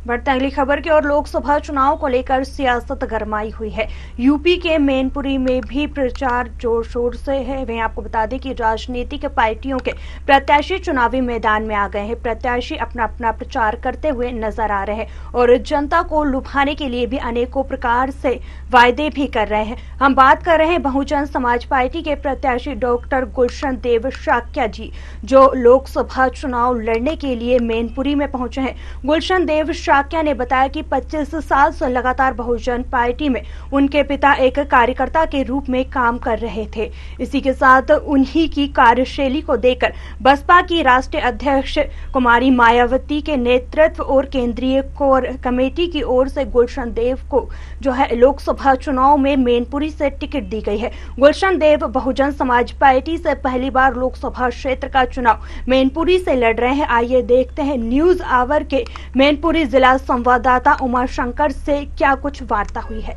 बढ़ते अगली खबर की और लोकसभा चुनाव को लेकर सियासत गरमाई हुई है। यूपी के मैनपुरी में भी प्रचार जोर शोर से है। वहीं आपको बता दें कि राजनीतिक पार्टियों के प्रत्याशी चुनावी मैदान में आ गए हैं। प्रत्याशी अपना अपना प्रचार करते हुए नजर आ रहे हैं और जनता को लुभाने के लिए भी अनेकों प्रकार से वायदे भी कर रहे हैं। हम बात कर रहे हैं बहुजन समाज पार्टी के प्रत्याशी डॉक्टर गुलशन देव शाक्या जी, जो लोकसभा चुनाव लड़ने के लिए मैनपुरी में पहुंचे हैं। गुलशन देव शाक्या ने बताया कि 25 साल से लगातार बहुजन पार्टी में उनके पिता एक कार्यकर्ता के रूप में काम कर रहे थे। इसी के साथ उन्हीं की कार्यशैली को देखकर बसपा की राष्ट्रीय अध्यक्ष कुमारी मायावती के नेतृत्व और केंद्रीय कोर कमेटी की ओर से गुलशन देव को जो है लोकसभा चुनाव में मैनपुरी से टिकट दी गई है। गुलशन देव बहुजन समाज पार्टी से पहली बार लोकसभा क्षेत्र का चुनाव मैनपुरी से लड़ रहे हैं। आइए देखते हैं न्यूज आवर के मैनपुरी जिला संवाददाता उमाशंकर से क्या कुछ वार्ता हुई है।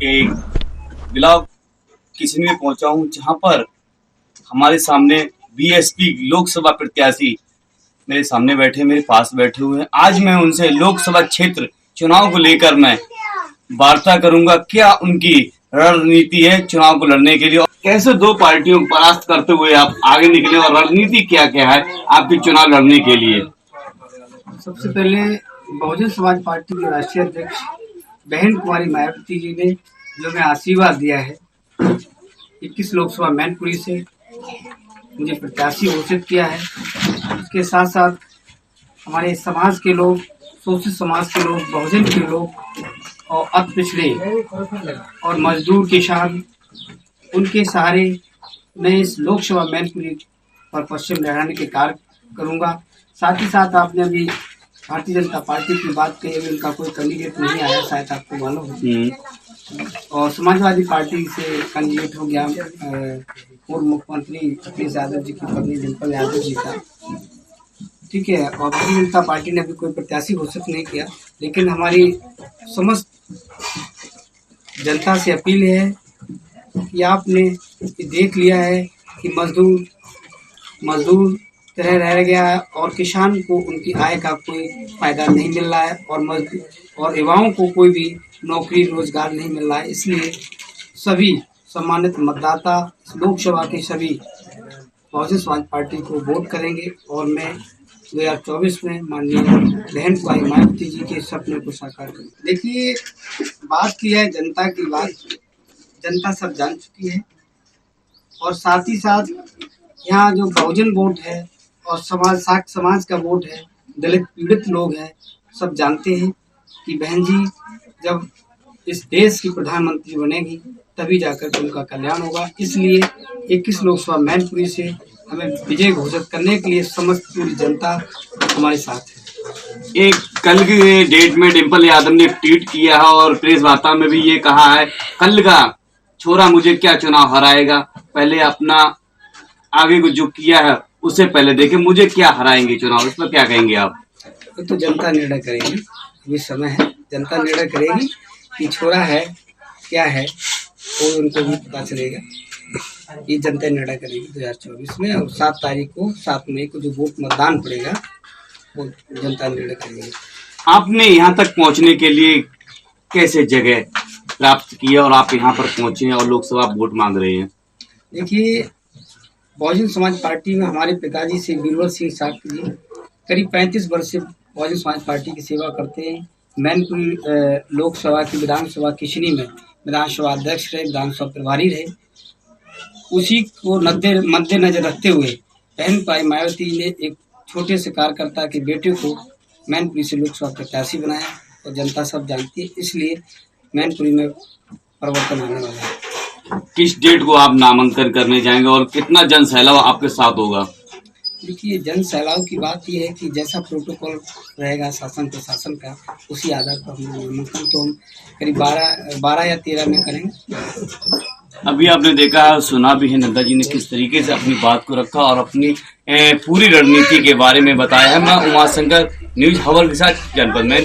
एक जिला किसी में पहुंचा हूं जहां पर हमारे सामने बीएसपी लोकसभा प्रत्याशी मेरे सामने बैठे, मेरे पास बैठे हुए हैं। आज मैं उनसे लोकसभा क्षेत्र चुनाव को लेकर मैं वार्ता करूंगा। क्या उनकी रणनीति है चुनाव को लड़ने के लिए, कैसे दो पार्टियों को परास्त करते हुए आप आगे निकले और रणनीति क्या क्या है आपके चुनाव लड़ने के लिए। सबसे पहले बहुजन समाज पार्टी के राष्ट्रीय अध्यक्ष बहन कुमारी मायावती जी ने जो मैं आशीर्वाद दिया है 21 लोकसभा मैनपुरी से मुझे प्रत्याशी घोषित किया है। उसके साथ साथ हमारे समाज के लोग, शोषित समाज के लोग, बहुजन के लोग और अति पिछड़े और मजदूर किसान, उनके सहारे मैं इस लोकसभा मैनपुरी पर पश्चिम लहराने के कार्य करूंगा। साथ ही साथ आपने अभी भारतीय जनता पार्टी की बात कही, अभी उनका कोई कैंडिडेट नहीं आया, शायद आपको मालूम है। और समाजवादी पार्टी से कैंडिडेट हो गया पूर्व मुख्यमंत्री अखिलेश यादव जी की पत्नी डिम्पल यादव जी का, ठीक है। और भारतीय जनता पार्टी ने अभी कोई प्रत्याशी घोषित नहीं किया, लेकिन हमारी समस्त जनता से अपील है कि आपने देख लिया है कि मजदूर तरह रह गया है और किसान को उनकी आय का कोई फायदा नहीं मिल रहा है और युवाओं को कोई भी नौकरी रोजगार नहीं मिल रहा है। इसलिए सभी सम्मानित मतदाता लोकसभा के सभी बहुजन समाज पार्टी को वोट करेंगे और मैं 2024 में माननीय बहन कुमारी मायावती जी के सपने को साकार करूंगा। देखिए, बात की है जनता की बात, जनता सब जान चुकी है और साथ ही साथ यहाँ जो बहुजन वोट है और समाज का वोट है, दलित पीड़ित लोग हैं, सब जानते हैं कि बहन जी जब इस देश की प्रधानमंत्री बनेगी तभी जाकर के उनका कल्याण होगा। इसलिए 21 लोकसभा मैनपुरी से हमें विजय घोषित करने के लिए समस्त पूरी जनता हमारे साथ है। एक कल की डेट में डिम्पल यादव ने ट्वीट किया है और प्रेस वार्ता में भी ये कहा है, कल का छोरा मुझे क्या चुनाव हराएगा, पहले अपना आगे को जो किया है उससे पहले देखे मुझे क्या हराएंगे चुनाव। इस पर क्या कहेंगे आप? तो जनता निर्णय करेगी, अभी समय है, जनता निर्णय करेगी कि छोरा है क्या है, वो उनको भी पता चलेगा। ये जनता निर्णय करेगी 2024 में और 7 तारीख को 7 मई को जो वोट मतदान पड़ेगा वो जनता निर्णय करेगी। आपने यहाँ तक पहुँचने के लिए कैसे जगह प्राप्त किया और आप यहाँ पर पहुँचे और लोकसभा वोट मांग रहे हैं? देखिए, बहुजन समाज पार्टी में हमारे पिताजी से बीरबल सिंह शाक्य जी करीब 35 वर्ष से बहुजन समाज पार्टी की सेवा करते हैं। मैनपुरी लोकसभा की विधानसभा किशनी में विधानसभा अध्यक्ष रहे, विधानसभा प्रभारी रहे। उसी को मद्देनजर रखते हुए बहन कुमारी मायावती ने एक छोटे से कार्यकर्ता के बेटे को मैनपुरी से लोकसभा प्रत्याशी बनाया और जनता सब जानती है। इसलिए मैनपुरी में परिवर्तन आने वाला है। किस डेट को आप नामांकन करने जाएंगे और कितना जन सैलाब आपके साथ होगा? देखिए, जन सैलाब की बात यह है कि जैसा प्रोटोकॉल रहेगा शासन प्रशासन का, उसी आधार पर हम नामांकन तो हम करीब 12 या 13 में करेंगे। अभी आपने देखा है, सुना भी है नड्डा जी ने किस तरीके से अपनी बात को रखा और अपनी पूरी रणनीति के बारे में बताया है। मैं उमाशंकर, न्यूज हवर के साथ जनपद में।